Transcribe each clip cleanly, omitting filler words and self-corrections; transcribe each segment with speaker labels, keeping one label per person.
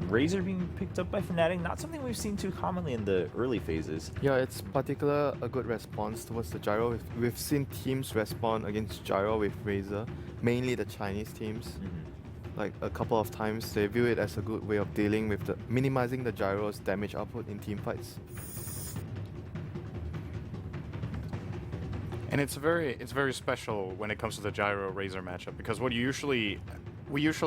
Speaker 1: Razor being picked up by Fnatic, not something we've seen too commonly in the early phases.
Speaker 2: Yeah, it's particular a good response towards the gyro. We've seen teams respond against gyro with Razor, mainly the Chinese teams. Like a couple of times, they view it as a good way of dealing with the minimizing the gyro's damage output in team fights.
Speaker 3: And it's very special when it comes to the gyro Razor matchup, because we usually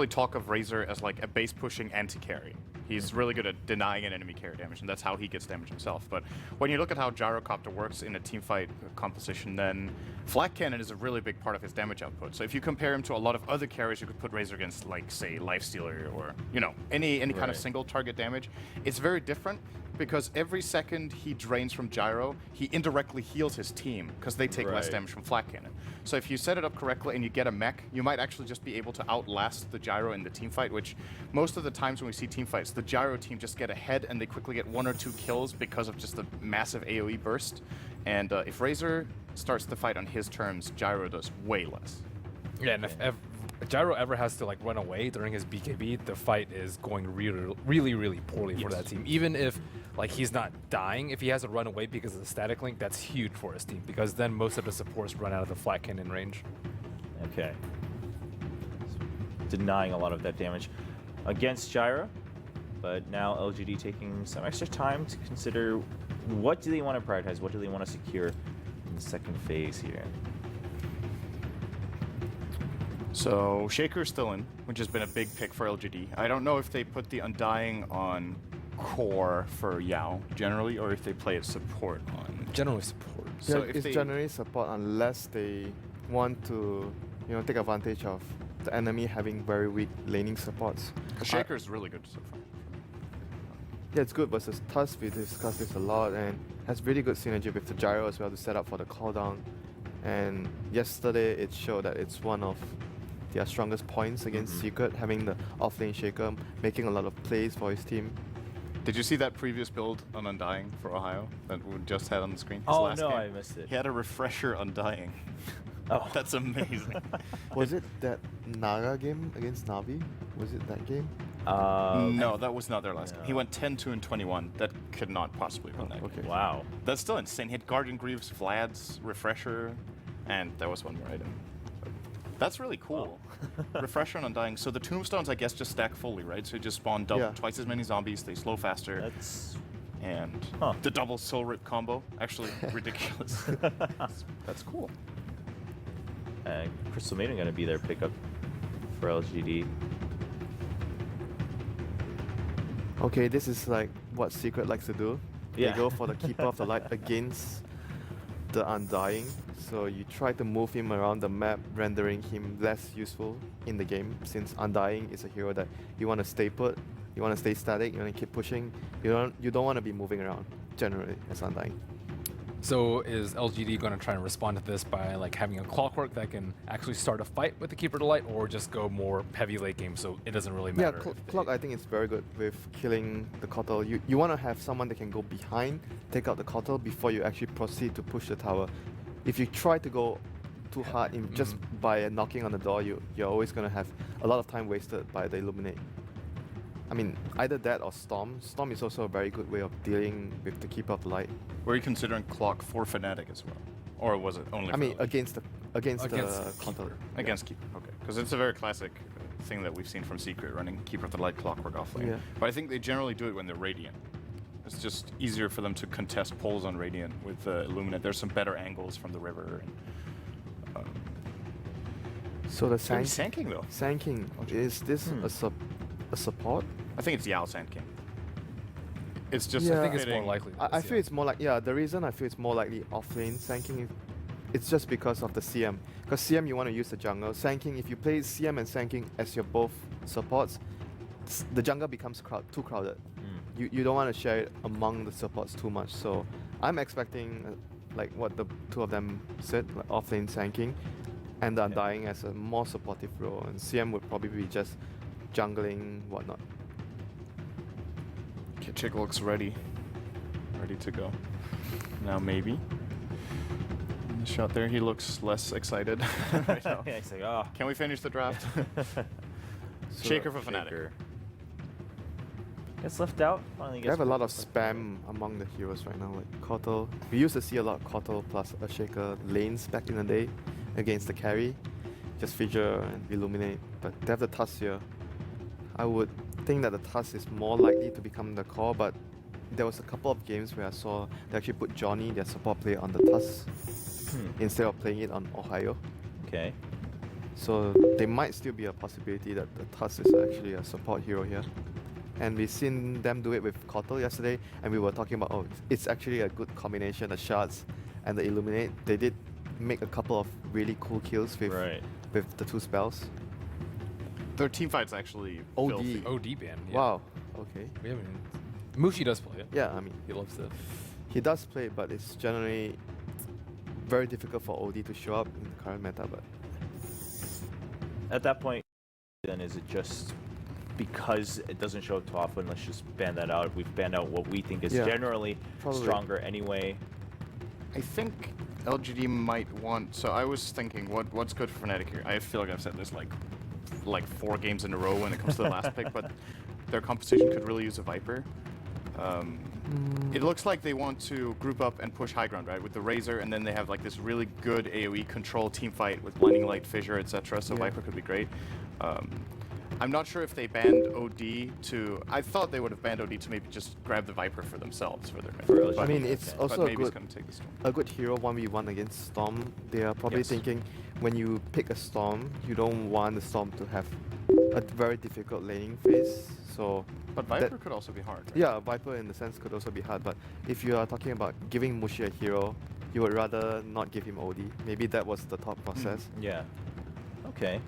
Speaker 3: talk of Razor as like a base pushing anti-carry. He's really good at denying an enemy carry damage, and that's how he gets damage himself. But when you look at how Gyrocopter works in a teamfight composition, then Flak Cannon is a really big part of his damage output. So if you compare him to a lot of other carries you could put Razor against, like, say, Lifestealer or, you know, any kind of single target damage, it's very different because every second he drains from Gyro, he indirectly heals his team because they take less damage from Flak Cannon. So if you set it up correctly and you get a mech, you might actually just be able to outlast the Gyro in the teamfight, which most of the times when we see teamfights, the Gyro team just get ahead and they quickly get 1 or 2 kills because of just a massive AoE burst. And if Razor starts the fight on his terms, Gyro does way less.
Speaker 4: Yeah, and if Gyro ever has to like run away during his BKB, the fight is going really poorly for that team. Even if like he's not dying, if he has to run away because of the static link, that's huge for his team because then most of the supports run out of the Flak Cannon range.
Speaker 1: Okay. Denying a lot of that damage against Gyro, but now LGD taking some extra time to consider what do they want to prioritize, what do they want to secure in the second phase here.
Speaker 3: So Shaker's still in, which has been a big pick for LGD. I don't know if they put the Undying on core for Yao generally, or if they play it support on.
Speaker 4: Generally support.
Speaker 3: So
Speaker 2: Yeah,
Speaker 3: if
Speaker 2: it's
Speaker 3: they
Speaker 2: generally support unless they want to, you know, take advantage of the enemy having very weak laning supports.
Speaker 3: Shaker's really good so far.
Speaker 2: Yeah, it's good versus Tusk. We discussed this a lot and has really good synergy with the Gyro as well to set up for the cooldown. And yesterday it showed that it's one of their strongest points against Secret, having the offlane Shaker making a lot of plays for his team.
Speaker 3: Did you see that previous build on Undying for Ohio that we just had on the screen? His
Speaker 1: Oh
Speaker 3: last
Speaker 1: no,
Speaker 3: game?
Speaker 1: I missed it.
Speaker 3: He had a refresher Undying.
Speaker 1: Oh,
Speaker 3: That's amazing.
Speaker 2: Was it that Naga game against Navi? Was it that game?
Speaker 3: No, that was not their last game. He
Speaker 1: No.
Speaker 3: went 10-2 and 21. That could not possibly win that
Speaker 2: Okay.
Speaker 3: game.
Speaker 1: wow.
Speaker 3: That's still insane. He had Guardian Greaves, Vlad's refresher, and there was one more item. That's really cool. Refresher and Undying. So the tombstones, I guess, just stack fully, right? So you just spawn twice as many zombies, they slow faster,
Speaker 1: That's
Speaker 3: and the double soul rip combo. Actually, ridiculous. That's cool.
Speaker 1: Crystal Maiden going to be their pickup for LGD.
Speaker 2: Okay, this is like what Secret likes to do.
Speaker 1: Yeah.
Speaker 2: They go for the Keeper of the Light against the Undying. So you try to move him around the map, rendering him less useful in the game, since Undying is a hero that you want to stay put, you want to stay static, you want to keep pushing. You don't want to be moving around generally as Undying.
Speaker 4: So is LGD going to try and respond to this by like having a clockwork that can actually start a fight with the Keeper of the Light, or just go more heavy late game so it doesn't really
Speaker 2: Yeah,
Speaker 4: matter?
Speaker 2: Clock I think is very good with killing the Kotal. You want to have someone that can go behind, take out the Kotal before you actually proceed to push the tower. If you try to go too hard in just by knocking on the door, you're always going to have a lot of time wasted by the Illuminate. I mean, either that or Storm. Storm is also a very good way of dealing with the Keeper of the Light.
Speaker 3: Were you considering Clock for Fnatic as well? Or was it only
Speaker 2: I
Speaker 3: for
Speaker 2: mean,
Speaker 3: LGD?
Speaker 2: against the
Speaker 4: Against
Speaker 2: Kotal.
Speaker 3: Against Keeper, okay. Because it's a very classic thing that we've seen from Secret, running Keeper of the Light Clockwork offlane.
Speaker 2: Yeah.
Speaker 3: But I think they generally do it when they're Radiant. It's just easier for them to contest pulls on Radiant with Illuminate. There's some better angles from the river. And,
Speaker 2: So the
Speaker 3: Sand
Speaker 2: Sand
Speaker 3: King though.
Speaker 2: King, is this a support?
Speaker 3: I think it's Yao Sand King. It's just
Speaker 2: Yeah.
Speaker 4: I think it's
Speaker 3: fitting.
Speaker 4: more likely.
Speaker 2: I feel it's more like, the reason I feel it's more likely offlane Sand King, it's just because of the CM. Because CM you want to use the jungle. Sand King, if you play CM and Sand King as your both supports, the jungle becomes too crowded. You don't want to share it among the supports too much. So I'm expecting like what the two of them said, like offlane Sand King, and the Undying as a more supportive role, and CM would probably be just jungling whatnot.
Speaker 3: Kitchik looks ready to go. Now maybe. In the shot there, he looks less excited right now.
Speaker 1: Yeah, it's like, oh.
Speaker 3: Can we finish the draft? Shaker for Fnatic.
Speaker 1: Shaker. Gets left out. Finally
Speaker 2: We
Speaker 1: gets
Speaker 2: have a lot of
Speaker 1: left out.
Speaker 2: spam among the heroes right now. Like Kotal, we used to see a lot of Kotal plus a Shaker lanes back in the day against the carry, just feature and illuminate. But they have the Tusk here. I would think that the Tusk is more likely to become the core, but there was a couple of games where I saw they actually put Johnny, their support player, on the Tusk instead of playing it on Ohio.
Speaker 1: Okay.
Speaker 2: So there might still be a possibility that the Tusk is actually a support hero here. And we've seen them do it with Kotal yesterday, and we were talking about, oh, it's actually a good combination, the shards and the illuminate. They did make a couple of really cool kills with
Speaker 1: Right.
Speaker 2: with the 2 spells.
Speaker 3: Their team fight's actually
Speaker 2: OD.
Speaker 3: filthy.
Speaker 4: OD ban. Yeah.
Speaker 2: Wow, okay.
Speaker 4: We haven't. Mushi does play it.
Speaker 2: Yeah, I mean,
Speaker 4: He loves it.
Speaker 2: he does play, but it's generally very difficult for OD to show up in the current meta. But
Speaker 1: At that point, then is it just because it doesn't show up too often? Let's just ban that out. We've banned out what we think is
Speaker 2: Yeah,
Speaker 1: generally
Speaker 2: probably.
Speaker 1: stronger anyway.
Speaker 3: I think LGD might want. So I was thinking, what's good for Fnatic here? I feel like I've said this like 4 games in a row when it comes to the last pick, but their composition could really use a Viper. It looks like they want to group up and push high ground, right, with the Razor, and then they have like this really good AoE control team fight with Blinding Light, Fissure, etc. So
Speaker 2: Yeah.
Speaker 3: Viper could be great. I'm not sure if they banned OD to. I thought they would have banned OD to maybe just grab the Viper for themselves for their mid.
Speaker 1: For LGD.
Speaker 2: I mean,
Speaker 1: Okay.
Speaker 2: it's
Speaker 1: But
Speaker 3: But
Speaker 2: also a
Speaker 3: maybe it's
Speaker 2: good
Speaker 3: going to take the storm.
Speaker 2: a good hero 1v1 against Storm. They are probably
Speaker 3: Yes.
Speaker 2: thinking when you pick a Storm, you don't want the Storm to have a very difficult laning phase. So
Speaker 3: But Viper could also be hard. Right?
Speaker 2: yeah, Viper in the sense could also be hard. But if you are talking about giving Mushi a hero, you would rather not give him OD. Maybe that was the thought process.
Speaker 1: Yeah. Okay.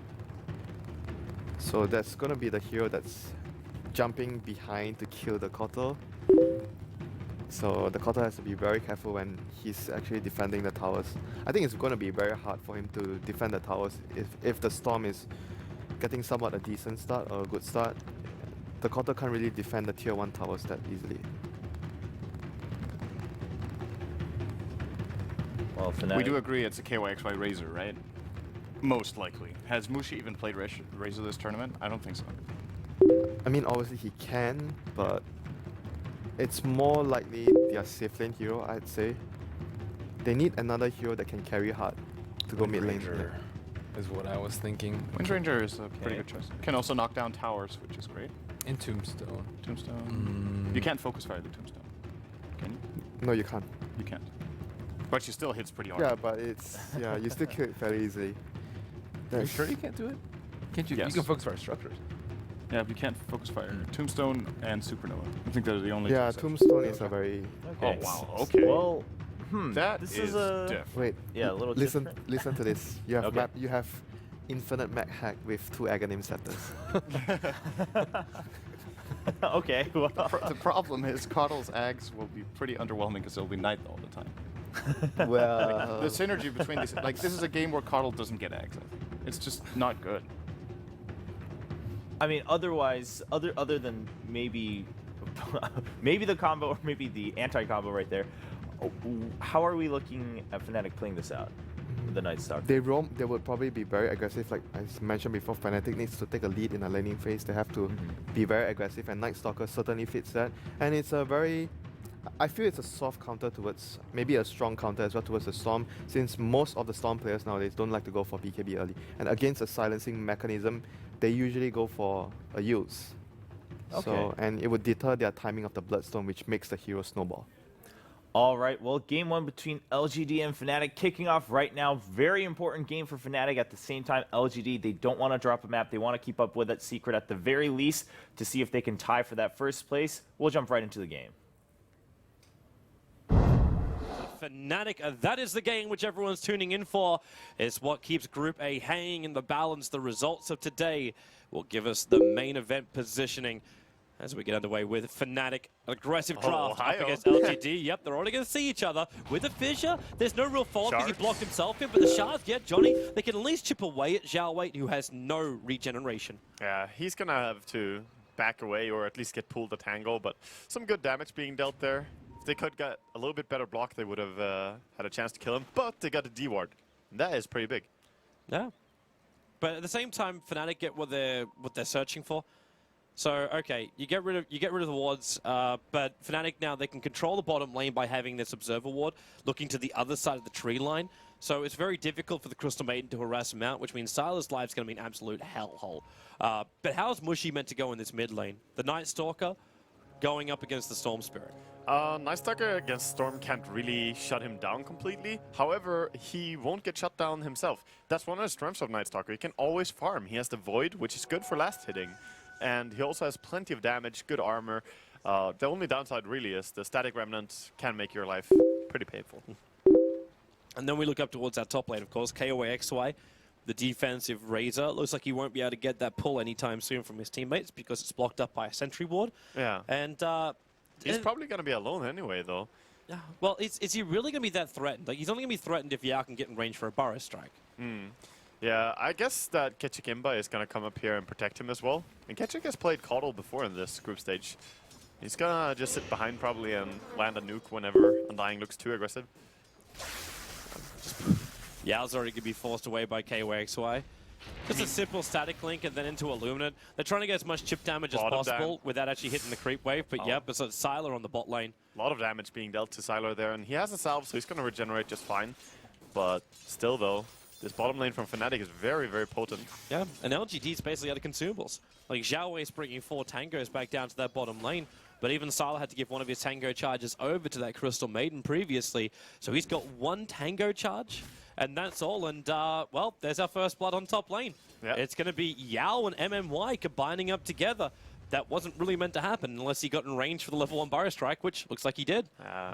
Speaker 2: So that's gonna be the hero that's jumping behind to kill the Kotal. So the Kotal has to be very careful when he's actually defending the towers. I think it's gonna be very hard for him to defend the towers if the Storm is getting somewhat a decent start or a good start. The Kotal can't really defend the tier 1 towers that easily.
Speaker 1: Well, Fnatic.
Speaker 3: We do agree it's a KYXY Razor, right? Most likely. Has Mushi even played Razor this tournament? I don't think so.
Speaker 2: I mean, obviously he can, but it's more likely their safe lane hero, I'd say. They need another hero that can carry hard to go mid lane.
Speaker 4: Windranger is what I was thinking.
Speaker 3: Windranger is a pretty
Speaker 1: Okay.
Speaker 3: good choice. Can also knock down towers, which is great.
Speaker 4: In Tombstone.
Speaker 3: Tombstone. You can't focus fire the Tombstone. Can you?
Speaker 2: No, you can't.
Speaker 3: You can't. But she still hits pretty hard.
Speaker 2: Yeah, but it's yeah, you still kill it fairly easily.
Speaker 4: Are you
Speaker 2: That's-
Speaker 4: sure you can't do it? Can't you?
Speaker 3: Yes.
Speaker 4: You can focus for our structures.
Speaker 3: Yeah, but you can't focus fire. Tombstone and Supernova. I think those are the only
Speaker 2: Yeah,
Speaker 3: two exceptions.
Speaker 2: Tombstone is a very
Speaker 1: Okay.
Speaker 3: Oh, wow, okay.
Speaker 1: Well,
Speaker 3: That
Speaker 1: this
Speaker 3: is
Speaker 1: is a
Speaker 3: diff.
Speaker 2: wait.
Speaker 1: Yeah, a little
Speaker 2: listen.
Speaker 1: different.
Speaker 2: Listen to this. You have
Speaker 1: Okay.
Speaker 2: map. You have infinite mech hack with 2 Aghanim scepters.
Speaker 1: Okay. Well.
Speaker 3: The problem is Coddle's Ags will be pretty underwhelming because it'll be night all the time.
Speaker 2: Well,
Speaker 3: The synergy between these, like this is a game where Coddle doesn't get Ags. I think. It's just not good.
Speaker 1: I mean, otherwise, other than maybe, maybe the combo or maybe the anti-combo right there. How are we looking at Fnatic playing this out? With the Night Stalker.
Speaker 2: they roam. They would probably be very aggressive. Like I mentioned before, Fnatic needs to take a lead in a laning phase. They have to be very aggressive, and Night Stalker certainly fits that. And it's a very, I feel it's a soft counter towards, maybe a strong counter as well towards the Storm, since most of the Storm players nowadays don't like to go for BKB early. And against a silencing mechanism, they usually go for a use.
Speaker 1: Okay.
Speaker 2: So, and it would deter their timing of the Bloodstone, which makes the hero snowball.
Speaker 1: All right, well, game 1 between LGD and Fnatic kicking off right now. Very important game for Fnatic. At the same time, LGD, they don't want to drop a map. They want to keep up with that secret at the very least to see if they can tie for that first place. We'll jump right into the game.
Speaker 5: Fnatic, that is the game which everyone's tuning in for. It's what keeps Group A hanging in the balance. The results of today will give us the main event positioning as we get underway with Fnatic. Aggressive draft up against LGD. Yep, they're already going to see each other. With the Fissure, there's no real fault because he blocked himself in, but the Shards, yeah, Johnny, they can at least chip away at Zhao Wei, who has no regeneration.
Speaker 6: Yeah, he's gonna have to back away or at least get pulled at Tangle, but some good damage being dealt there. If they could get a little bit better block, they would have had a chance to kill him, but they got a D-ward. That is pretty big.
Speaker 5: Yeah. But at the same time, Fnatic get what they're searching for. So okay, you get rid of the wards, but Fnatic now they can control the bottom lane by having this observer ward looking to the other side of the tree line. So it's very difficult for the Crystal Maiden to harass him out, which means Sylar's life's going to be an absolute hellhole. But how's Mushy meant to go in this mid lane? The Night Stalker going up against the Storm Spirit.
Speaker 6: Night Stalker against Storm can't really shut him down completely. However, he won't get shut down himself. That's one of the strengths of Night Stalker. He can always farm. He has the Void, which is good for last hitting. And he also has plenty of damage, good armor. The only downside really is the Static Remnant can make your life pretty painful.
Speaker 5: And then we look up towards our top lane, of course, KOAXY, the defensive Razor. Looks like he won't be able to get that pull anytime soon from his teammates because it's blocked up by a sentry ward.
Speaker 6: Yeah.
Speaker 5: And
Speaker 6: he's probably going to be alone anyway, though.
Speaker 5: Well, is he really going to be that threatened? Like, he's only going to be threatened if Yao can get in range for a Burrow Strike.
Speaker 6: Yeah, I guess that Ketchik Imba is going to come up here and protect him as well. And Ketchik has played Coddle before in this group stage. He's going to just sit behind probably and land a nuke whenever Undying looks too aggressive.
Speaker 5: Yao's already going to be forced away by KOAXY. Just a simple static link and then into Illuminate. They're trying to get as much chip damage as possible without actually hitting the creep wave. But yep, it's Sylar on the bot lane.
Speaker 6: A lot of damage being dealt to Sylar there. And he has a salve, so he's going to regenerate just fine. But still, though, this bottom lane from Fnatic is very, very potent.
Speaker 5: Yeah, and LGD's basically out of consumables. Like, Xiao Wei's bringing 4 tangos back down to that bottom lane. But even Sylar had to give one of his tango charges over to that Crystal Maiden previously. So he's got 1 tango charge. And that's all, and well, there's our first blood on top lane.
Speaker 6: Yep.
Speaker 5: It's going to be Yao and MMY combining up together. That wasn't really meant to happen unless he got in range for the level 1 Burrow Strike, which looks like he did.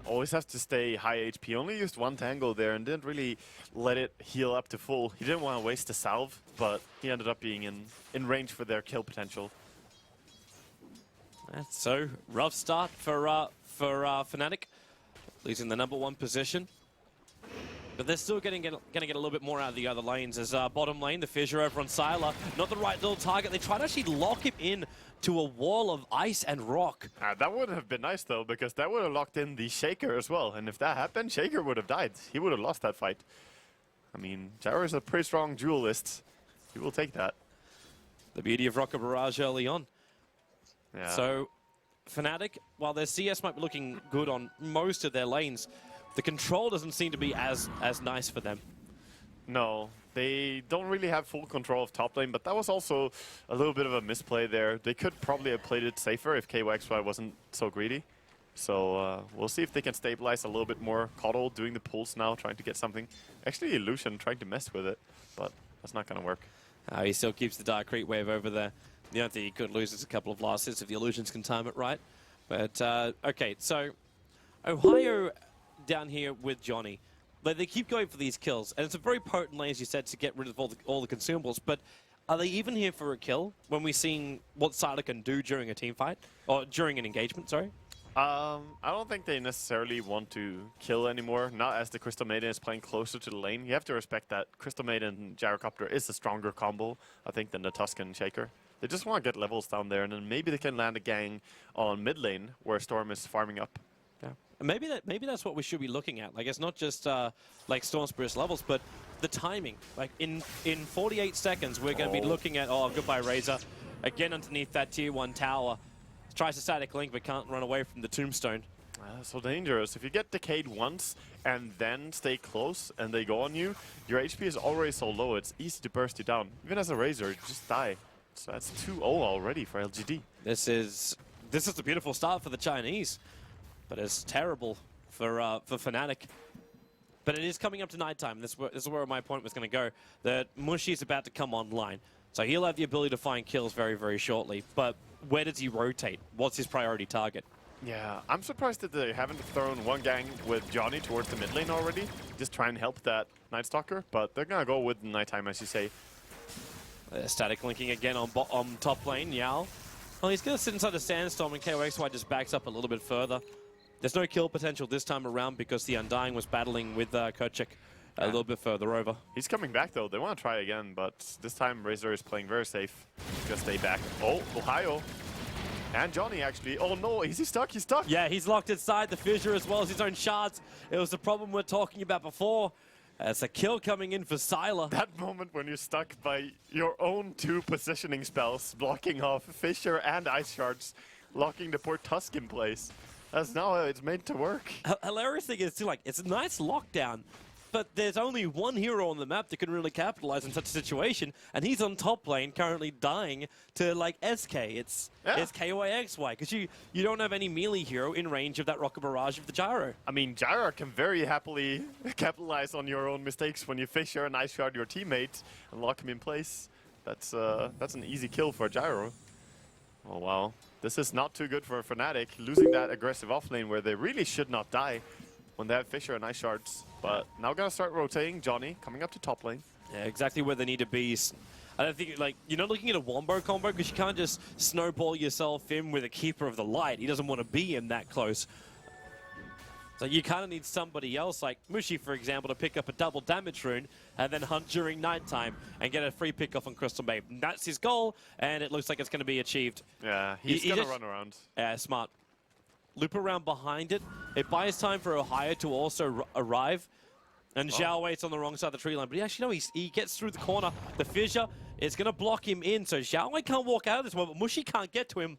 Speaker 6: Always has to stay high HP. Only used 1 tango there and didn't really let it heal up to full. He didn't want to waste a salve, but he ended up being in range for their kill potential.
Speaker 5: So, rough start for Fnatic, losing the #1 position. But they're still going to get a little bit more out of the other lanes. As bottom lane, the fissure over on Sylar, not the right little target. They try to actually lock him in to a wall of ice and rock.
Speaker 6: That would have been nice, though, because that would have locked in the Shaker as well. And if that happened, Shaker would have died. He would have lost that fight. I mean, Gyro is a pretty strong duelist. He will take that.
Speaker 5: The beauty of Rocket Barrage early on.
Speaker 6: Yeah.
Speaker 5: So, Fnatic, while their CS might be looking good on most of their lanes, the control doesn't seem to be as nice for them.
Speaker 6: No, they don't really have full control of top lane, but that was also a little bit of a misplay there. They could probably have played it safer if KOXY wasn't so greedy. So we'll see if they can stabilize a little bit more. Coddle doing the pulse now, trying to get something. Actually, Illusion trying to mess with it, but that's not going to work.
Speaker 5: He still keeps the Dark Creep Wave over there. The only thing he could lose is a couple of last hits if the Illusions can time it right. But, okay, so Ohio down here with Johnny. They keep going for these kills, and it's a very potent lane, as you said, to get rid of all the consumables, but are they even here for a kill when we're seeing what Sylar can do during a team fight? Or during an engagement, sorry?
Speaker 6: I don't think they necessarily want to kill anymore, not as the Crystal Maiden is playing closer to the lane. You have to respect that Crystal Maiden and Gyrocopter is a stronger combo, I think, than the Tuscan Shaker. They just want to get levels down there, and then maybe they can land a gang on mid lane where Storm is farming up.
Speaker 5: Yeah. And maybe that's what we should be looking at. Like, it's not just like Storm Spirit's levels, but the timing. Like, in 48 seconds, we're going to be looking at, goodbye Razor. Again underneath that tier 1 tower. Tries to static link, but can't run away from the tombstone.
Speaker 6: So dangerous. If you get decayed once and then stay close and they go on you, your HP is already so low, it's easy to burst you down. Even as a Razor, you just die. So that's 2-0 already for LGD.
Speaker 5: This is a beautiful start for the Chinese, but it's terrible for Fnatic. But it is coming up to nighttime. This is where my point was going to go. That Mushy is about to come online, so he'll have the ability to find kills very, very shortly. But where does he rotate? What's his priority target?
Speaker 6: Yeah, I'm surprised that they haven't thrown one gang with Johnny towards the mid lane already. Just try and help that Night Stalker, but they're going to go with nighttime, as you say.
Speaker 5: Static linking again on top lane, Yao. Well, he's going to sit inside the Sandstorm, and KOXY just backs up a little bit further. There's no kill potential this time around because the Undying was battling with Kerchik a little bit further over.
Speaker 6: He's coming back, though. They want to try again, but this time Razor is playing very safe. He's going to stay back. Oh, Ohio. And Johnny, actually. Oh, no. Is he stuck? He's stuck.
Speaker 5: Yeah, he's locked inside the fissure as well as his own shards. It was the problem we're talking about before. That's a kill coming in for Sylar.
Speaker 6: That moment when you're stuck by your own 2 positioning spells, blocking off Fissure and Ice Shards, locking the poor Tusk in place. That's now it's made to work.
Speaker 5: Hilarious thing is too, like, it's a nice lockdown, but there's only one hero on the map that can really capitalize in such a situation, and he's on top lane, currently dying to, like, SK. It's KYXY, because you don't have any melee hero in range of that rocket barrage of the gyro.
Speaker 6: I mean, Gyro can very happily capitalize on your own mistakes when you Fissure and Ice Shard your teammate and lock him in place. That's an easy kill for Gyro. Oh wow, this is not too good for Fnatic, losing that aggressive offlane where they really should not die when they have Fissure and Ice Shards. But now gonna start rotating. Johnny coming up to top lane.
Speaker 5: Yeah, exactly where they need to be. I don't think, like, you're not looking at a wombo combo because you can't just snowball yourself in with a Keeper of the Light. He doesn't want to be in that close. So you kind of need somebody else, like Mushi, for example, to pick up a double damage rune and then hunt during nighttime and get a free pick-off on Crystal Maid. That's his goal, and it looks like it's going to be achieved.
Speaker 6: Yeah, he's gonna run around.
Speaker 5: Yeah, smart. Loop around behind it. It buys time for Ohio to also arrive. And Zhao waits on the wrong side of the tree line. But he gets through the corner. The fissure is going to block him in. So Zhao can't walk out of this one, but Mushi can't get to him.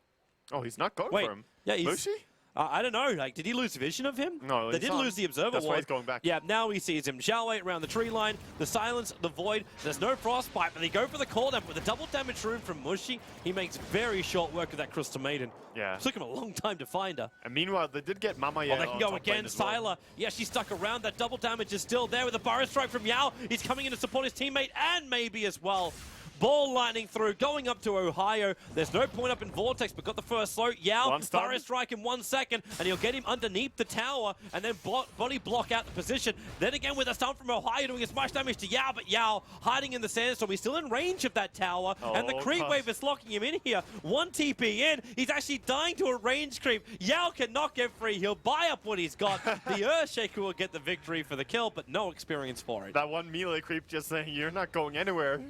Speaker 6: Oh, he's not going
Speaker 5: Wait,
Speaker 6: for him.
Speaker 5: Yeah, he's,
Speaker 6: Mushi?
Speaker 5: I don't know. Like, did he lose vision of him?
Speaker 6: No,
Speaker 5: they did lose the observer
Speaker 6: That's why
Speaker 5: ward.
Speaker 6: he's going back.
Speaker 5: Yeah, now he sees him. Zhao around the tree line, the silence, the void. There's no frostbite, but they go for the cooldown with a double damage rune from Mushi. He makes very short work of that Crystal Maiden.
Speaker 6: Yeah.
Speaker 5: It took him a long time to find her.
Speaker 6: And meanwhile, they did get Mama
Speaker 5: Oh, they can go again. Sylar. Yeah, she's stuck around. That double damage is still there with a Burrow Strike from Yao. He's coming in to support his teammate and maybe as well. Ball lightning through, going up to Ohio. There's no point up in Vortex, but got the first slow. Yao, Burrow Strike in 1 second, and he'll get him underneath the tower and then body block out the position. Then again with a stun from Ohio doing as much damage to Yao, but Yao hiding in the sandstorm. He's still in range of that tower, and the creep wave is locking him in here. 1 TP in. He's actually dying to a range creep. Yao cannot get free. He'll buy up what he's got. The Earthshaker will get the victory for the kill, but no experience for it.
Speaker 6: That one melee creep just saying, you're not going anywhere.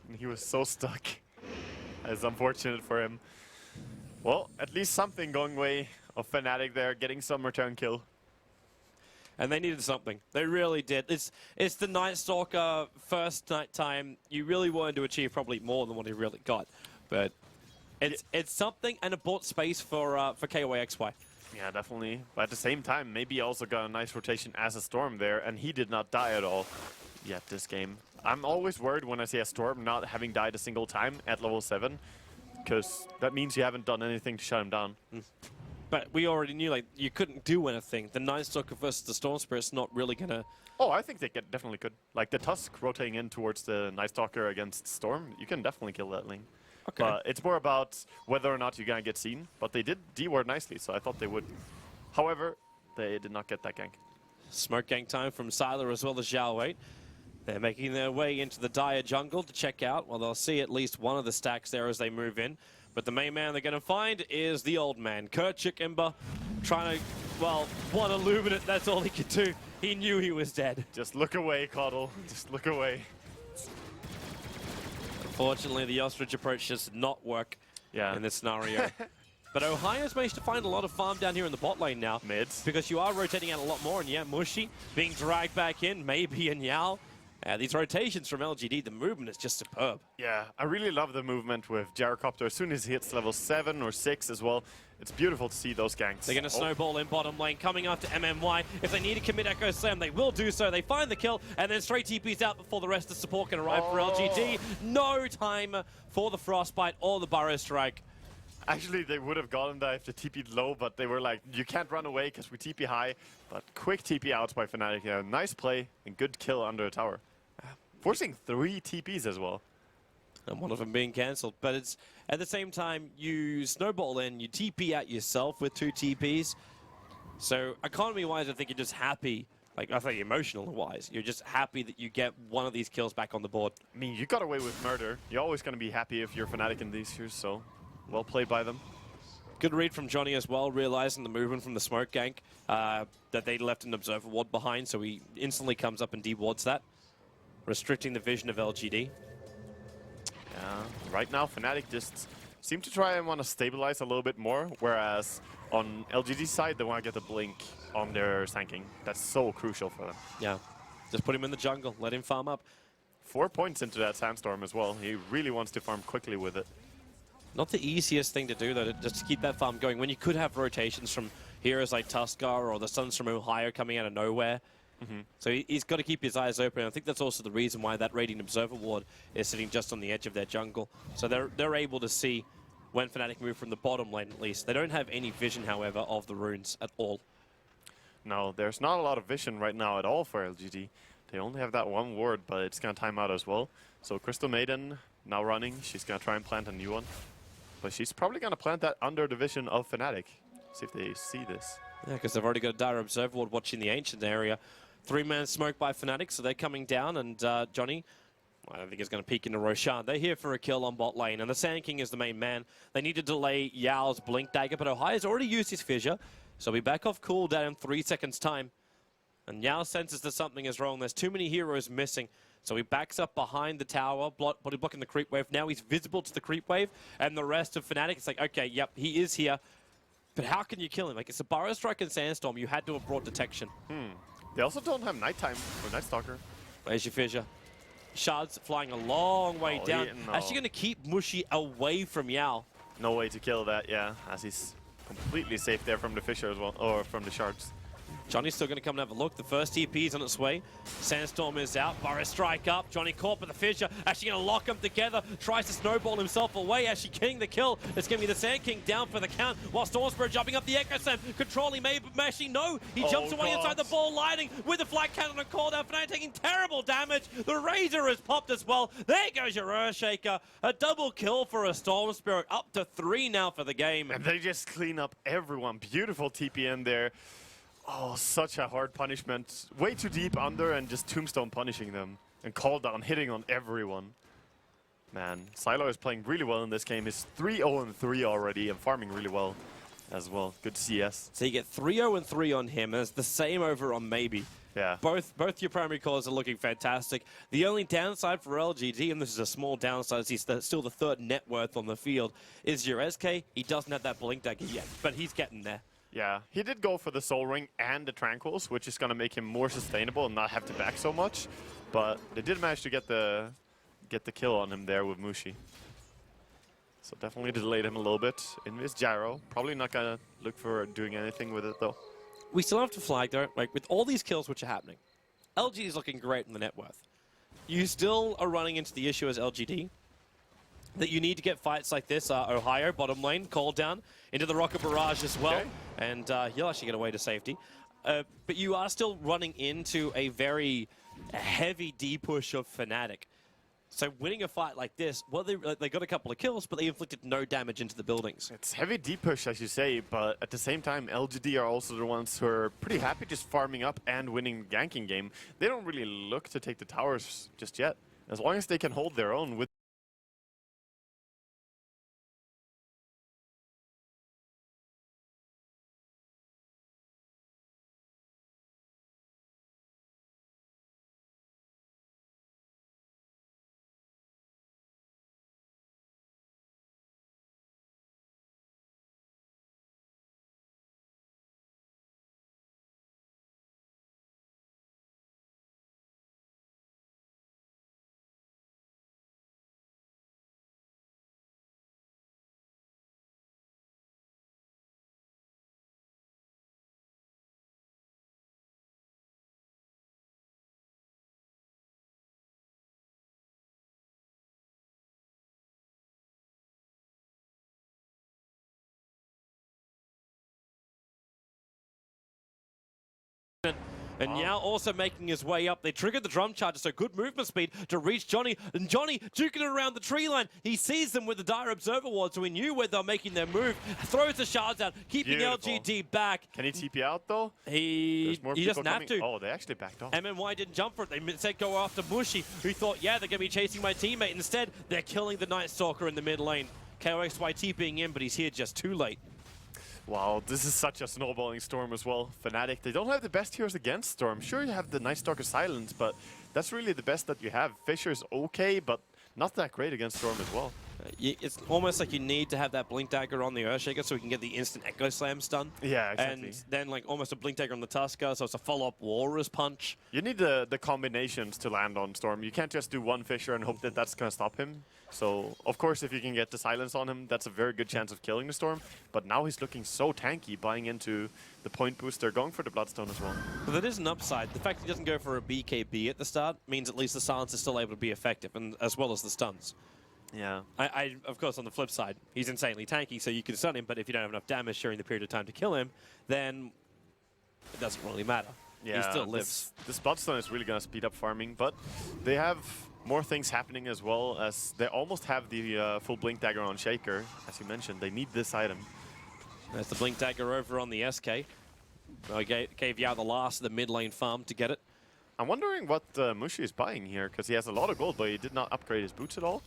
Speaker 6: And he was so stuck. It's unfortunate for him. Well, at least something going way of Fnatic there, getting some return kill.
Speaker 5: And they needed something. They really did. It's the Night Stalker first night time. You really wanted to achieve probably more than what he really got. But it's something, and it bought space for KYXY.
Speaker 6: Yeah, definitely. But at the same time, maybe he also got a nice rotation as a Storm there, and he did not die at all yet this game. I'm always worried when I see a Storm not having died a single time at level 7, because that means you haven't done anything to shut him down.
Speaker 5: But we already knew, like, you couldn't do anything. The Night Stalker versus the Storm Spirit's not really gonna...
Speaker 6: Oh, I think they definitely could. Like, the Tusk rotating in towards the Night Stalker against Storm, you can definitely kill that lane.
Speaker 5: Okay.
Speaker 6: But it's more about whether or not you're gonna get seen. But they did D-ward nicely, so I thought they would. However, they did not get that gank.
Speaker 5: Smoke gang time from Sylar as well as Zhao Wei. They're making their way into the Dire jungle to check out. Well, they'll see at least one of the stacks there as they move in. But the main man they're going to find is the old man. Kerchik Ember trying to, well, one Illuminate, that's all he could do. He knew he was dead.
Speaker 6: Just look away, Coddle. Just look away.
Speaker 5: Unfortunately, the ostrich approach does not work in this scenario. But Ohio's managed to find a lot of farm down here in the bot lane now.
Speaker 6: Mids.
Speaker 5: Because you are rotating out a lot more, and yeah, Mushi being dragged back in, maybe in Yao. These rotations from LGD, the movement is just superb.
Speaker 6: Yeah, I really love the movement with Gyrocopter. As soon as he hits level 7 or 6 as well, it's beautiful to see those ganks.
Speaker 5: They're going to snowball in bottom lane, coming after MMY. If they need to commit Echo Slam, they will do so. They find the kill, and then straight TP's out before the rest of the support can arrive for LGD. No time for the Frostbite or the Burrow Strike.
Speaker 6: Actually, they would have gotten that if they TP'd low, but they were like, you can't run away because we TP high. But quick TP outs by Fnatic. Yeah, nice play and good kill under a tower. Forcing 3 TPs as well.
Speaker 5: And one of them being cancelled. But it's at the same time, you snowball in, you TP out yourself with 2 TPs. So economy-wise, I think you're just happy. Like, I think emotional-wise, you're just happy that you get one of these kills back on the board.
Speaker 6: I mean, you got away with murder. You're always going to be happy if you're Fnatic in these years, so well played by them.
Speaker 5: Good read from Johnny as well, realizing the movement from the smoke gank, that they left an observer ward behind, so he instantly comes up and dewards that, restricting the vision of LGD.
Speaker 6: Yeah, right now Fnatic just seem to try and want to stabilize a little bit more, whereas on LGD's side, they want to get the blink on their sanking. That's so crucial for them.
Speaker 5: Yeah. Just put him in the jungle, let him farm up.
Speaker 6: 4 points into that Sandstorm as well. He really wants to farm quickly with it.
Speaker 5: Not the easiest thing to do, though, just to keep that farm going. When you could have rotations from heroes like Tuskar or the Suns from Ohio coming out of nowhere. So he's got to keep his eyes open. I think that's also the reason why that Radiant Observer Ward is sitting just on the edge of their jungle. So they're able to see when Fnatic move from the bottom lane, at least. They don't have any vision, however, of the runes at all.
Speaker 6: No, there's not a lot of vision right now at all for LGD. They only have that one ward, but it's going to time out as well. So Crystal Maiden now running. She's going to try and plant a new one. But she's probably going to plant that under the vision of Fnatic. See if they see this.
Speaker 5: Yeah, because they've already got a Dire Observer Ward watching the Ancient area. 3-man smoke by Fnatic, so they're coming down. And Johnny, I don't think he's going to peek into Roshan. They're here for a kill on bot lane. And the Sand King is the main man. They need to delay Yao's Blink Dagger, but Ohio's already used his Fissure. So we back off cooldown in 3 seconds' time. And Yao senses that something is wrong. There's too many heroes missing. So he backs up behind the tower, body blocking the creep wave. Now he's visible to the creep wave. And the rest of Fnatic, it's like, okay, yep, he is here. But how can you kill him? Like, it's a Burrow Strike and Sandstorm. You had to have brought detection.
Speaker 6: They also don't have Nighttime or Night Stalker.
Speaker 5: Where's your Fissure? Shards flying a long way down.
Speaker 6: No.
Speaker 5: Actually going to keep Mushi away from Yao.
Speaker 6: No way to kill that, yeah, as he's completely safe there from the Fissure as well, or from the Shards.
Speaker 5: Johnny's still going to come and have a look. The first TP is on its way. Sandstorm is out. Burrow Strike up. Johnny caught by the Fissure. Actually going to lock them together. Tries to snowball himself away. Actually getting the kill. It's going to be the Sand King down for the count. While Storm Spirit jumping up the Echo Slam. Controlling maybe. Actually, no. He jumps away inside the ball lighting with the flat cannon and call down. Fnatic taking terrible damage. The Razor is popped as well. There goes your Earthshaker. A double kill for a Storm Spirit. Up to 3 now for the game.
Speaker 6: And they just clean up everyone. Beautiful TP in there. Oh, such a hard punishment. Way too deep under and just Tombstone punishing them. And call down, hitting on everyone. Man, Silo is playing really well in this game. He's 3-0-3 already and farming really well as well. Good CS.
Speaker 5: So you get 3-0-3 on him. It's the same over on Maybe.
Speaker 6: Yeah.
Speaker 5: Both your primary cores are looking fantastic. The only downside for LGD, and this is a small downside, he's still the 3rd net worth on the field, is your SK. He doesn't have that Blink Dagger yet, but he's getting there.
Speaker 6: Yeah, he did go for the Soul Ring and the Tranquils, which is going to make him more sustainable and not have to back so much. But they did manage to get the kill on him there with Mushi. So definitely delayed him a little bit in this gyro. Probably not going to look for doing anything with it, though.
Speaker 5: We still have to flag, though, like with all these kills which are happening, LGD is looking great in the net worth. You still are running into the issue as LGD that you need to get fights like this. Ohio, bottom lane, call down into the Rocket Barrage as well.
Speaker 6: Okay.
Speaker 5: And he'll actually get away to safety. But you are still running into a very heavy D-push of Fnatic. So winning a fight like this, well, they got a couple of kills, but they inflicted no damage into the buildings.
Speaker 6: It's heavy deep push, as you say, but at the same time, LGD are also the ones who are pretty happy just farming up and winning the ganking game. They don't really look to take the towers just yet. As long as they can hold their own with
Speaker 5: And now also making his way up. They triggered the drum charger, so good movement speed to reach Johnny. And Johnny duking it around the tree line. He sees them with the Dire Observer Ward, so he knew where they're making their move. Throws the shards out, keeping
Speaker 6: Beautiful.
Speaker 5: LGD back.
Speaker 6: Can he TP out, though?
Speaker 5: He doesn't have to.
Speaker 6: Oh, they actually backed off.
Speaker 5: MNY didn't jump for it. They said go after Mushi, who thought, yeah, they're going to be chasing my teammate. Instead, they're killing the Night Stalker in the mid lane. KOXYT being in, but he's here just too late.
Speaker 6: Wow, this is such a snowballing Storm as well. Fnatic, they don't have the best heroes against Storm. Sure, you have the Night Stalker Silence, but that's really the best that you have. Fissure's okay, but not that great against Storm as well.
Speaker 5: It's almost like you need to have that Blink Dagger on the Earthshaker so we can get the instant Echo Slam stun.
Speaker 6: Yeah, exactly.
Speaker 5: And then like almost a Blink Dagger on the Tusker, so it's a follow-up Walrus Punch.
Speaker 6: You need the combinations to land on Storm. You can't just do one Fissure and hope that that's going to stop him. So, of course, if you can get the silence on him, that's a very good chance of killing the Storm. But now he's looking so tanky, buying into the point booster, going for the Bloodstone as well.
Speaker 5: But that is an upside. The fact he doesn't go for a BKB at the start means at least the silence is still able to be effective, and as well as the stuns.
Speaker 6: Yeah.
Speaker 5: Of course, on the flip side, he's insanely tanky, so you can stun him, but if you don't have enough damage during the period of time to kill him, then it doesn't really matter.
Speaker 6: Yeah,
Speaker 5: he still lives.
Speaker 6: This Bloodstone is really going to speed up farming, but they have more things happening as well, as they almost have the full Blink Dagger on Shaker. As you mentioned, they need this item.
Speaker 5: There's the Blink Dagger over on the SK. Gave Yao the last of the mid lane farm to get it.
Speaker 6: I'm wondering what Mushi is buying here, because he has a lot of gold, but he did not upgrade his boots at all.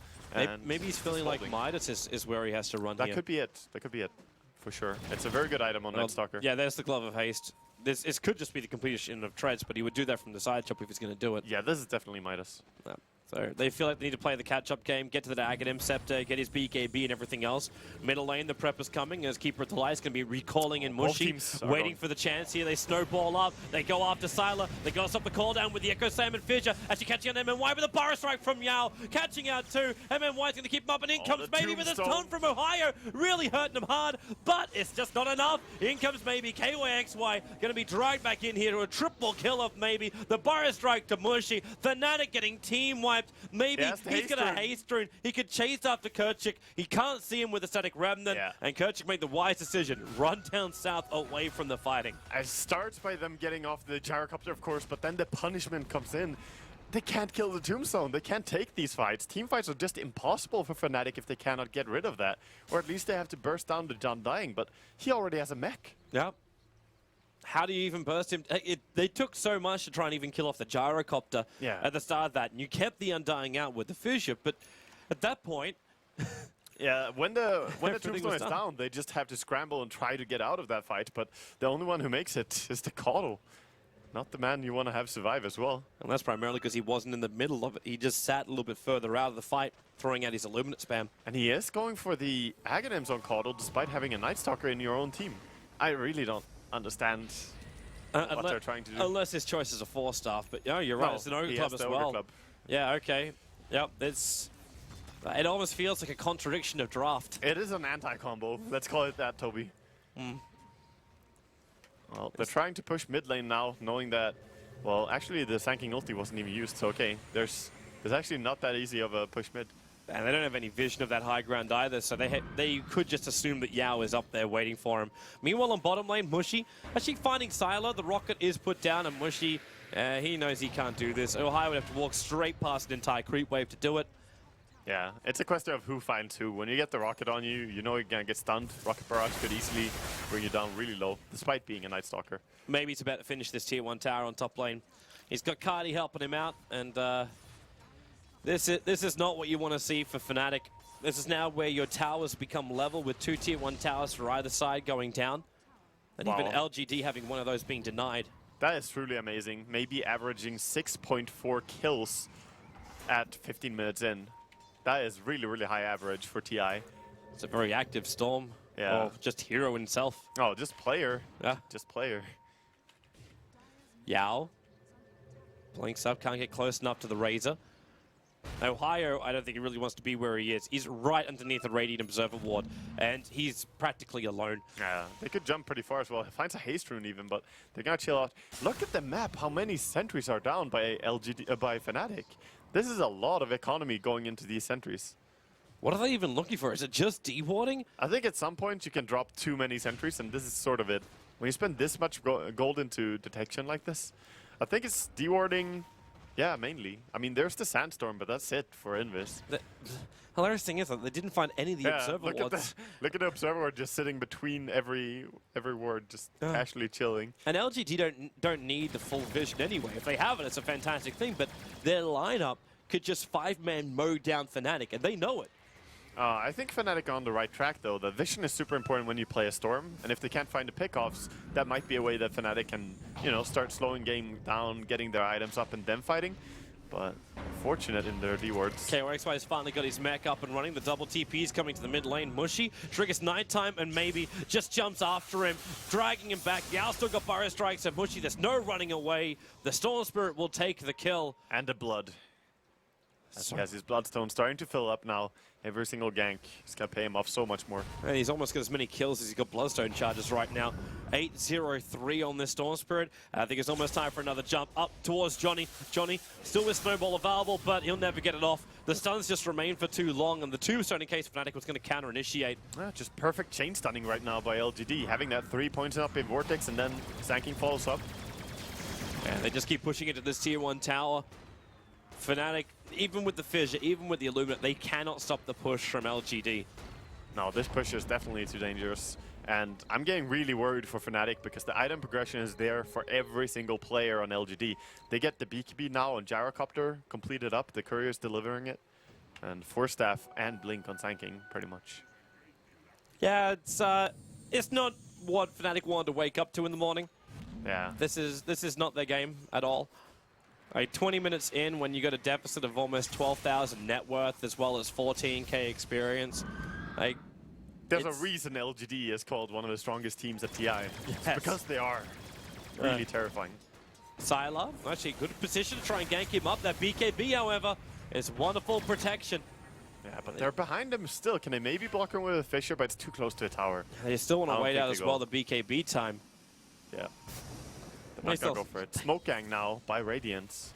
Speaker 5: Maybe he's feeling like Midas is where he has to run
Speaker 6: That
Speaker 5: here.
Speaker 6: could be it. That could be it, for sure. It's a very good item on
Speaker 5: Well,
Speaker 6: Nightstalker.
Speaker 5: yeah, there's the Glove of Haste. This could just be the completion of Treads, but he would do that from the side chop if he's going to do it.
Speaker 6: Yeah, this is definitely Midas.
Speaker 5: Yeah. So they feel like they need to play the catch-up game, get to the Aghanim Scepter, get his BKB and everything else. Middle lane, the prep is coming as Keeper of the Light is going to be recalling in
Speaker 6: Both
Speaker 5: Mushi,
Speaker 6: teams are
Speaker 5: waiting
Speaker 6: going.
Speaker 5: for the chance here. They snowball up, they go after Sylar, they got to stop the cooldown with the Echo Slam and Fissure. Actually catching on MMY with a Bar Strike from Yao, catching out too. MMY's going to keep him up, and in comes
Speaker 6: the
Speaker 5: Maybe with a
Speaker 6: tombstone.
Speaker 5: stun from Ohio, really hurting him hard, but it's just not enough. In comes Maybe, KYXY going to be dragged back in here to a triple kill of Maybe. The Bar Strike to Mushi, Fnatic getting team wiped. Maybe
Speaker 6: Yes, the
Speaker 5: he's got a
Speaker 6: haste rune.
Speaker 5: haste rune. He could chase after Kerchik. He can't see him with a static remnant.
Speaker 6: Yeah.
Speaker 5: And Kerchik made the wise decision. Run down south away from the fighting.
Speaker 6: It starts by them getting off the gyrocopter, of course, but then the punishment comes in. They can't kill the Tombstone. They can't take these fights. Team fights are just impossible for Fnatic if they cannot get rid of that. Or at least they have to burst down the Undying, but he already has a mech.
Speaker 5: Yeah. How do you even burst him? They took so much to try and even kill off the gyrocopter
Speaker 6: Yeah.
Speaker 5: at the start of that. And you kept the Undying out with the Fissure, but at that point,
Speaker 6: Yeah, when the
Speaker 5: Everything
Speaker 6: Tombstone
Speaker 5: was
Speaker 6: is
Speaker 5: done.
Speaker 6: down, they just have to scramble and try to get out of that fight, but the only one who makes it is the Caudle. Not the man you want to have survive as well.
Speaker 5: and that's primarily because he wasn't in the middle of it. He just sat a little bit further out of the fight, throwing out his Illuminate spam.
Speaker 6: And he is going for the Aghanims on Caudle despite having a Nightstalker in your own team. I really don't understand what they're trying to do.
Speaker 5: Unless his choice is a 4-staff, but yeah, you're right.
Speaker 6: No,
Speaker 5: It's an Ogre
Speaker 6: he
Speaker 5: Club
Speaker 6: has
Speaker 5: as
Speaker 6: the Ogre
Speaker 5: well.
Speaker 6: Club.
Speaker 5: Yeah, okay. Yep, it almost feels like a contradiction of draft.
Speaker 6: It is an anti-combo. Let's call it that, Toby.
Speaker 5: Mm.
Speaker 6: Well, they're trying to push mid lane now, knowing that, well, actually the Sanking ulti wasn't even used, so okay. There's actually not that easy of a push mid.
Speaker 5: And they don't have any vision of that high ground either, so they could just assume that Yao is up there waiting for him. Meanwhile, on bottom lane, Mushi actually finding Sylar. The rocket is put down, and Mushi, he knows he can't do this. Ohio would have to walk straight past an entire creep wave to do it.
Speaker 6: Yeah, it's a question of who finds who. When you get the rocket on you, you know you're gonna get stunned. Rocket barrage could easily bring you down really low, despite being a Nightstalker.
Speaker 5: Maybe it's about to finish this tier 1 tower on top lane. He's got Cardi helping him out, and this is not what you want to see for Fnatic. This is now where your towers become level with 2 tier 1 towers for either side going down. And
Speaker 6: Wow.
Speaker 5: even LGD having one of those being denied.
Speaker 6: That is truly amazing. Maybe averaging 6.4 kills at 15 minutes in. That is really, really high average for TI.
Speaker 5: It's a very active Storm.
Speaker 6: Yeah.
Speaker 5: Or just hero himself.
Speaker 6: Oh, just player.
Speaker 5: Yeah.
Speaker 6: Just player.
Speaker 5: Yao. Blinks up, can't get close enough to the Razor. Ohio, I don't think he really wants to be where he is. He's right underneath the Radiant Observer Ward, and he's practically alone.
Speaker 6: Yeah, they could jump pretty far as well. Finds a haste rune even, but they're gonna chill out. Look at the map, how many sentries are down by LGD, by Fnatic. This is a lot of economy going into these sentries.
Speaker 5: What are they even looking for? Is it just dewarding?
Speaker 6: I think at some point you can drop too many sentries, and this is sort of it. When you spend this much gold into detection like this, I think it's dewarding. Yeah, mainly. I mean, there's the Sandstorm, but that's it for Invis.
Speaker 5: The hilarious thing is that they didn't find any of the Observer
Speaker 6: look at
Speaker 5: Wards.
Speaker 6: look at the Observer Ward just sitting between every ward, just casually chilling.
Speaker 5: And LGD don't need the full vision anyway. If they have it, it's a fantastic thing, but their lineup could just 5-man mow down Fnatic, and they know it.
Speaker 6: I think Fnatic are on the right track, though. The vision is super important when you play a Storm, and if they can't find the pickoffs, that might be a way that Fnatic can, you know, start slowing game down, getting their items up, and then fighting. but fortunate in their D-wards.
Speaker 5: KOXY has finally got his mech up and running. The double TP is coming to the mid lane. Mushy triggers nighttime and maybe just jumps after him, dragging him back. Yao still got Burrow Strikes and Mushy. There's no running away. The Storm Spirit will take the kill.
Speaker 6: And the blood. He has his bloodstone starting to fill up now. Every single gank is going to pay him off so much more.
Speaker 5: And he's almost got as many kills as he's got Bloodstone charges right now. 8-0-3 on this Storm Spirit. I think it's almost time for another jump up towards Johnny. Johnny still with Snowball available, but he'll never get it off. The stuns just remain for too long, and the tombstone in case Fnatic was going to counter-initiate.
Speaker 6: Just perfect chain stunning right now by LGD. Having that 3 points up in Vortex and then Sanking follows up.
Speaker 5: And they just keep pushing into this tier 1 tower. Fnatic, even with the Fissure, even with the Illuminate, they cannot stop the push from LGD.
Speaker 6: No, this push is definitely too dangerous. And I'm getting really worried for Fnatic because the item progression is there for every single player on LGD. They get the BKB now on Gyrocopter completed up. The courier is delivering it. And Force Staff and Blink on Sanking, pretty much.
Speaker 5: Yeah, it's not what Fnatic wanted to wake up to in the morning.
Speaker 6: Yeah.
Speaker 5: This is not their game at all. 20 minutes in, when you got a deficit of almost 12,000 net worth as well as 14k experience,
Speaker 6: there's a reason LGD is called one of the strongest teams at TI.
Speaker 5: Yes.
Speaker 6: Because they are really terrifying.
Speaker 5: Sylar, actually good position to try and gank him up. That BKB, however, is wonderful protection.
Speaker 6: Yeah, but they're behind him still. Can they maybe block him with a Fissure, but it's too close to a tower.
Speaker 5: They still want
Speaker 6: I
Speaker 5: to
Speaker 6: don't
Speaker 5: wait
Speaker 6: think
Speaker 5: out
Speaker 6: they
Speaker 5: as
Speaker 6: go.
Speaker 5: well the BKB time.
Speaker 6: Yeah. They're not gonna go for it. Smoke Gang now by Radiance.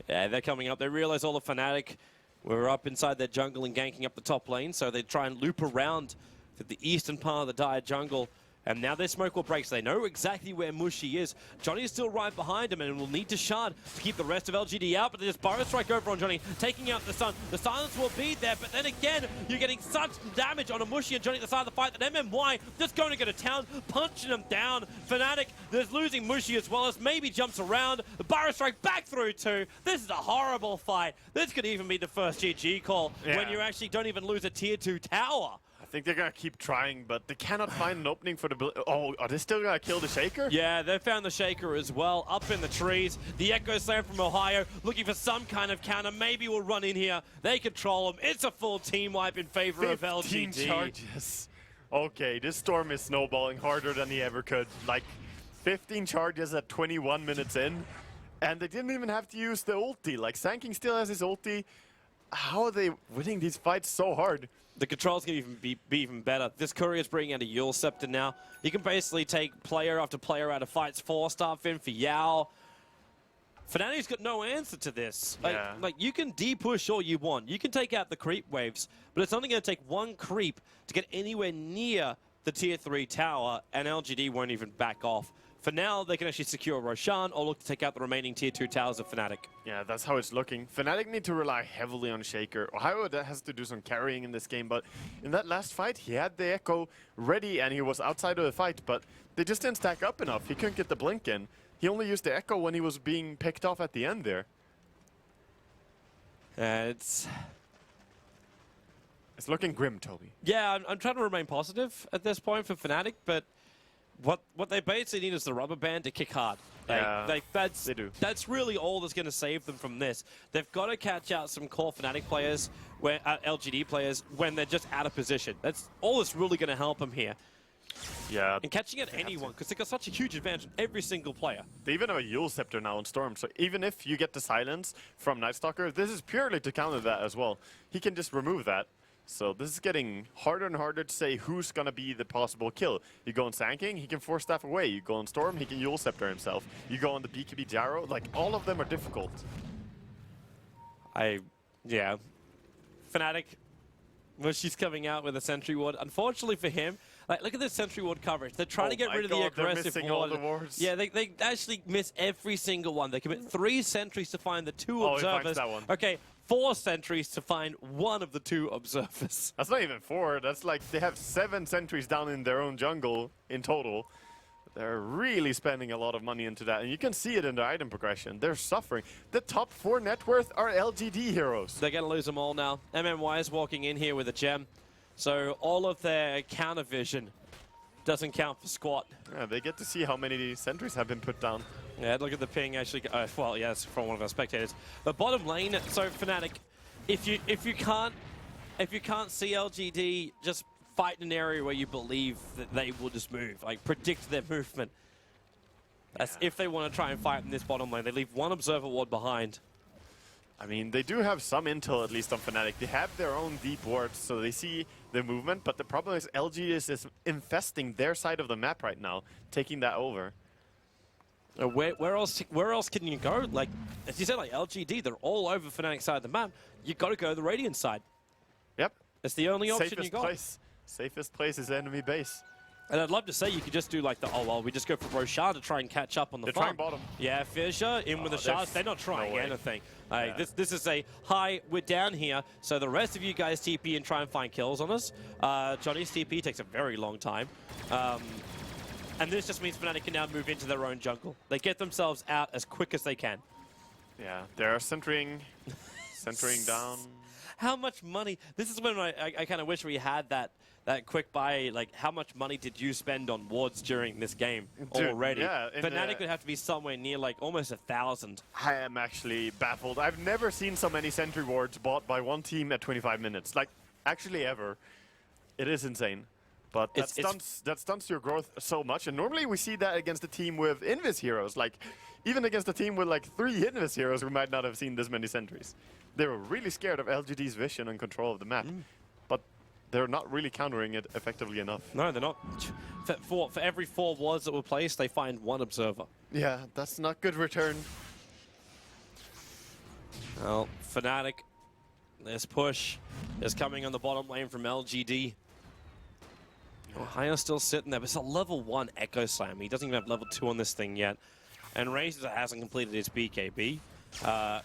Speaker 5: Yeah, they're coming up. They realize all the Fnatic were up inside their jungle and ganking up the top lane, so they try and loop around to the eastern part of the Dire jungle. And now their smoke will break, so they know exactly where Mushy is. Johnny is still right behind him and will need to shard to keep the rest of LGD out, but they just Burrow Strike over on Johnny, taking out the stun. The silence will be there, but then again, you're getting such damage on a Mushy and Johnny at the start of the fight that MMY just going to go to town, punching them down. Fnatic is losing Mushy as well as maybe jumps around. The Burrow Strike back through too. This is a horrible fight. This could even be the first GG call when you actually don't even lose a tier 2 tower.
Speaker 6: I think they're gonna keep trying, but they cannot find an opening for the... Oh, are they still gonna kill the Shaker?
Speaker 5: Yeah, they found the Shaker as well, up in the trees. The Echo Slam from Ohio, looking for some kind of counter. Maybe we'll run in here. They control him. It's a full team wipe in favor of
Speaker 6: 15
Speaker 5: LGD.
Speaker 6: charges. Okay, this Storm is snowballing harder than he ever could. Like, 15 charges at 21 minutes in, and they didn't even have to use the ulti. Like, Sanking still has his ulti. How are they winning these fights so hard?
Speaker 5: The controls can even be even better. This Courier's bringing out a Yule Scepter now. You can basically take player after player out of fights. 4-star Finn for Yao. Fnatic's got no answer to this. Like you can de-push all you want. You can take out the creep waves, but it's only going to take one creep to get anywhere near the tier 3 tower, and LGD won't even back off. For now, they can actually secure Roshan or look to take out the remaining tier 2 towers of Fnatic.
Speaker 6: Yeah, that's how it's looking. Fnatic need to rely heavily on Shaker. Ohio has to do some carrying in this game, but in that last fight, he had the Echo ready and he was outside of the fight, but they just didn't stack up enough. He couldn't get the blink in. He only used the Echo when he was being picked off at the end there.
Speaker 5: It's
Speaker 6: looking grim, Toby.
Speaker 5: Yeah, I'm trying to remain positive at this point for Fnatic, but what they basically need is the rubber band to kick hard.
Speaker 6: Yeah,
Speaker 5: they do. That's really all that's going to save them from this. They've got to catch out some core Fnatic players, LGD players, when they're just out of position. That's all that's really going to help them here.
Speaker 6: Yeah.
Speaker 5: And catching out anyone, because they've got such a huge advantage on every single player.
Speaker 6: They even have a Yule Scepter now on Storm, so even if you get the silence from Nightstalker, this is purely to counter that as well. He can just remove that. So this is getting harder and harder to say who's going to be the possible kill. You go on Sanking, he can Force Staff away. You go on Storm, he can Yule Scepter himself. You go on the BKB Gyro, like all of them are difficult.
Speaker 5: Yeah. Fnatic, when she's coming out with a Sentry Ward, unfortunately for him, like, look at this Sentry Ward coverage. They're trying to get rid of the aggressive
Speaker 6: missing
Speaker 5: ward.
Speaker 6: all the wards.
Speaker 5: Yeah, they actually miss every single one. They commit 3 sentries to find the 2
Speaker 6: Oh,
Speaker 5: observers.
Speaker 6: he finds that one.
Speaker 5: Okay, 4 sentries to find 1 of the 2 observers.
Speaker 6: That's not even 4. That's like they have 7 sentries down in their own jungle in total. They're really spending a lot of money into that, and you can see it in their item progression. They're suffering. The top 4 net worth are LGD heroes.
Speaker 5: They're going to lose them all now. MMY is walking in here with a gem. So all of their counter vision doesn't count for squat.
Speaker 6: Yeah, they get to see how many sentries have been put down.
Speaker 5: Yeah, look at the ping actually. Well, yeah, it's from one of our spectators. But bottom lane, so Fnatic, if you can't see LGD, just fight in an area where you believe that they will just move, like predict their movement. That's if they want to try and fight in this bottom lane. They leave one observer ward behind.
Speaker 6: I mean, they do have some intel, at least on Fnatic. They have their own deep wards, so they see the movement, but the problem is LGD is infesting their side of the map right now, taking that over.
Speaker 5: Where else can you go? Like, as you said, like LGD, they're all over Fnatic's side of the map. You got to go to the Radiant side.
Speaker 6: Yep.
Speaker 5: It's the only option you got.
Speaker 6: Safest place is enemy base.
Speaker 5: And I'd love to say you could just do like the, oh, well, we just go for Roshan to try and catch up on the farm.
Speaker 6: They're trying bottom.
Speaker 5: Yeah, Fissure in with the shards. They're not trying anything.
Speaker 6: Yeah.
Speaker 5: This is a, hi, we're down here, so the rest of you guys TP and try and find kills on us. Johnny's TP takes a very long time. And this just means Fnatic can now move into their own jungle. They get themselves out as quick as they can.
Speaker 6: Yeah, they're centering down.
Speaker 5: How much money? This is when I kind of wish we had that quick buy. Like, how much money did you spend on wards during this game already?
Speaker 6: Yeah,
Speaker 5: Fnatic would have to be somewhere near like almost 1,000.
Speaker 6: I am actually baffled. I've never seen so many sentry wards bought by one team at 25 minutes. Like, actually ever. It is insane. But that stunts your growth so much. And normally we see that against a team with Invis heroes. Like, even against a team with like 3 Invis heroes, we might not have seen this many sentries. They were really scared of LGD's vision and control of the map. But they're not really countering it effectively enough.
Speaker 5: No, they're not. For every 4 wards that were placed, they find 1 observer.
Speaker 6: Yeah, that's not good return.
Speaker 5: Well, Fnatic, this push is coming on the bottom lane from LGD. Ohio's still sitting there, but it's a level 1 Echo Slam. He doesn't even have level 2 on this thing yet. And Razor hasn't completed his BKB.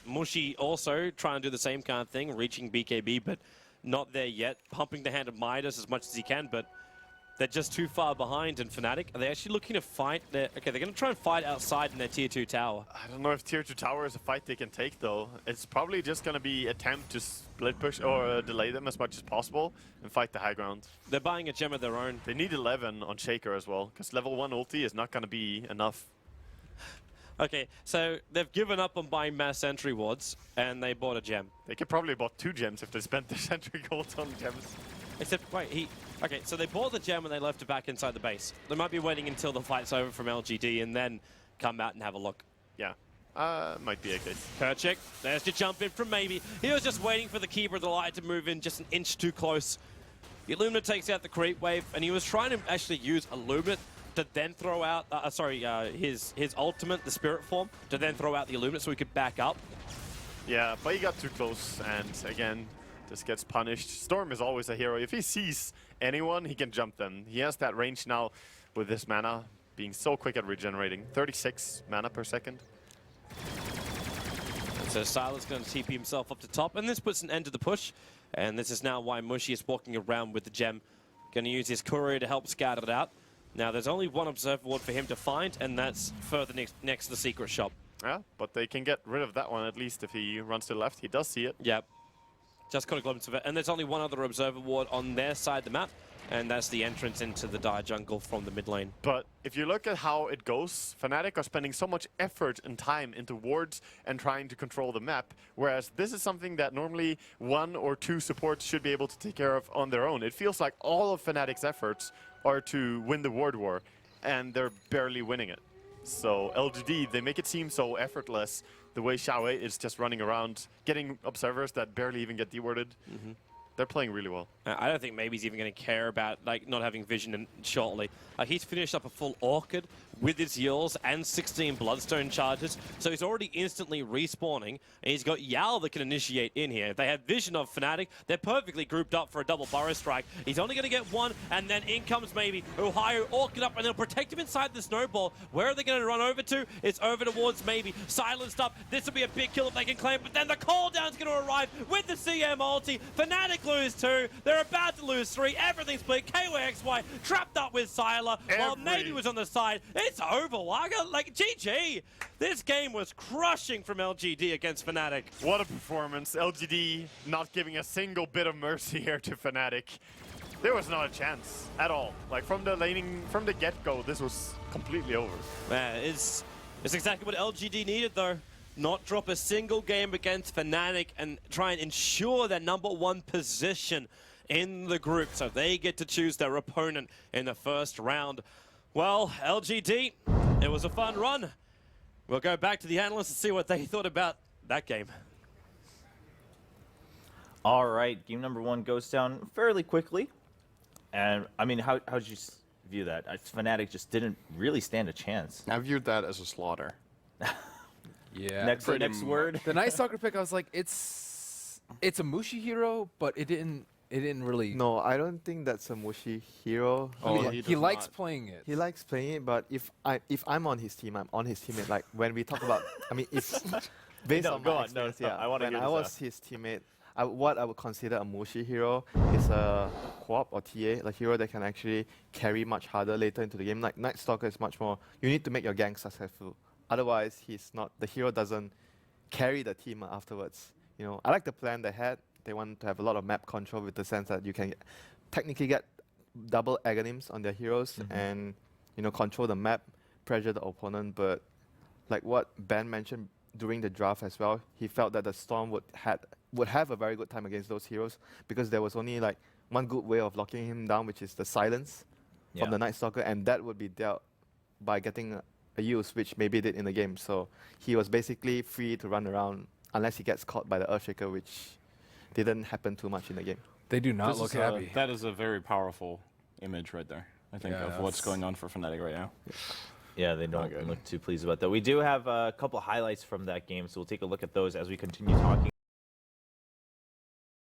Speaker 5: Mushi also trying to do the same kind of thing, reaching BKB, but not there yet. Pumping the hand of Midas as much as he can, but they're just too far behind in Fnatic. Are they actually looking to fight? Okay, they're going to try and fight outside in their tier 2 tower.
Speaker 6: I don't know if tier 2 tower is a fight they can take, though. It's probably just going to be attempt to split push or delay them as much as possible and fight the high ground.
Speaker 5: They're buying a gem of their own.
Speaker 6: They need 11 on Shaker as well, because level 1 ulti is not going to be enough.
Speaker 5: Okay, so they've given up on buying mass sentry wards, and they bought a gem.
Speaker 6: They could probably have bought 2 gems if they spent their sentry gold on gems.
Speaker 5: Except, wait, okay, so they bought the gem and they left it back inside the base. They might be waiting until the fight's over from LGD and then come out and have a look.
Speaker 6: Yeah, might be a case.
Speaker 5: Kerchik, there's your jump in from Maybe. He was just waiting for the Keeper of the Light to move in just an inch too close. The Illumina takes out the creep wave, and he was trying to actually use Illumina to then throw out, his ultimate, the Spirit Form, to then throw out the Illumina so he could back up.
Speaker 6: Yeah, but he got too close, and again, just gets punished. Storm is always a hero. If he sees anyone, he can jump them. He has that range now with this mana, being so quick at regenerating. 36 mana per second.
Speaker 5: And so Silas going to TP himself up to top, and this puts an end to the push. And this is now why Mushi is walking around with the gem. Going to use his courier to help scout it out. Now, there's only 1 observer ward for him to find, and that's further next to the secret shop.
Speaker 6: Yeah, but they can get rid of that one at least if he runs to the left. He does see it.
Speaker 5: Yep. Just got a glimpse of it. And there's only 1 other observer ward on their side of the map, and that's the entrance into the Dire Jungle from the mid lane.
Speaker 6: But if you look at how it goes, Fnatic are spending so much effort and time into wards and trying to control the map, whereas this is something that normally 1 or 2 supports should be able to take care of on their own. It feels like all of Fnatic's efforts are to win the ward war, and they're barely winning it. So LGD, they make it seem so effortless, the way Xiaowei is just running around, getting observers that barely even get dewarded. They're playing really well.
Speaker 5: I don't think maybe he's even going to care about not having vision shortly. He's finished up a full Orchid with his heals and 16 Bloodstone charges, so he's already instantly respawning, and he's got Yao that can initiate in here. If they have vision of Fnatic, they're perfectly grouped up for a double Burrow Strike. He's only going to get 1, and then in comes maybe Ohio Orchid up, and they'll protect him inside the snowball. Where are they going to run over to? It's over towards maybe. Silenced up. This will be a big kill if they can claim, but then the cooldown's going to arrive with the CM ulti. Fnatic lose 2. They're about to lose 3. Everything's split. KYXY trapped up with Sylar, while maybe was on the side. It's over, Wagga. Like, GG. This game was crushing from LGD against Fnatic.
Speaker 6: What a performance. LGD not giving a single bit of mercy here to Fnatic. There was not a chance at all. Like from the get-go, this was completely over.
Speaker 5: Man, it's exactly what LGD needed, though. Not drop a single game against Fnatic and try and ensure their #1 position in the group, so they get to choose their opponent in the first round. Well, LGD, it was a fun run. We'll go back to the analysts and see what they thought about that game.
Speaker 1: All right, game number 1 goes down fairly quickly. And, I mean, how did you view that? Fnatic just didn't really stand a chance.
Speaker 3: I viewed that as a slaughter.
Speaker 4: Yeah.
Speaker 1: Next word.
Speaker 4: The Night Stalker pick, I was like, it's a Mushi hero, but it didn't really.
Speaker 2: No, I don't think that's a Mushi hero.
Speaker 4: I
Speaker 3: Oh,
Speaker 4: mean,
Speaker 3: he
Speaker 4: he
Speaker 3: does
Speaker 4: likes
Speaker 3: not.
Speaker 4: playing it.
Speaker 2: He likes playing it, but if I'm on his team, I'm on his teammate. Like when we talk about, I mean, if based
Speaker 1: No,
Speaker 2: on
Speaker 1: go
Speaker 2: my
Speaker 1: on.
Speaker 2: experience,
Speaker 1: No,
Speaker 2: yeah,
Speaker 1: I wanna
Speaker 2: when
Speaker 1: hear
Speaker 2: I
Speaker 1: this
Speaker 2: was
Speaker 1: out.
Speaker 2: his teammate, what I would consider a Mushi hero is a co-op or TA, like hero that can actually carry much harder later into the game. Like Night Stalker is much more. You need to make your gang successful. Otherwise, he's not. The hero doesn't carry the team afterwards. You know, I like the plan they had. They want to have a lot of map control with the sense that you can technically get double agonyms on their heroes and, you know, control the map, pressure the opponent. But like what Ben mentioned during the draft as well, he felt that the Storm would have a very good time against those heroes because there was only like one good way of locking him down, which is the silence from the Night Stalker, and that would be dealt by getting a use, which maybe did in the game. So he was basically free to run around unless he gets caught by the Earthshaker, which didn't happen too much in the game.
Speaker 4: They do not look happy.
Speaker 7: That is a very powerful image right there, I think,
Speaker 4: Yeah,
Speaker 7: of what's
Speaker 4: that's-
Speaker 7: going on for Fnatic right now.
Speaker 1: Yeah, they don't look too pleased about that. We do have a couple highlights from that game, so we'll take a look at those as we continue talking.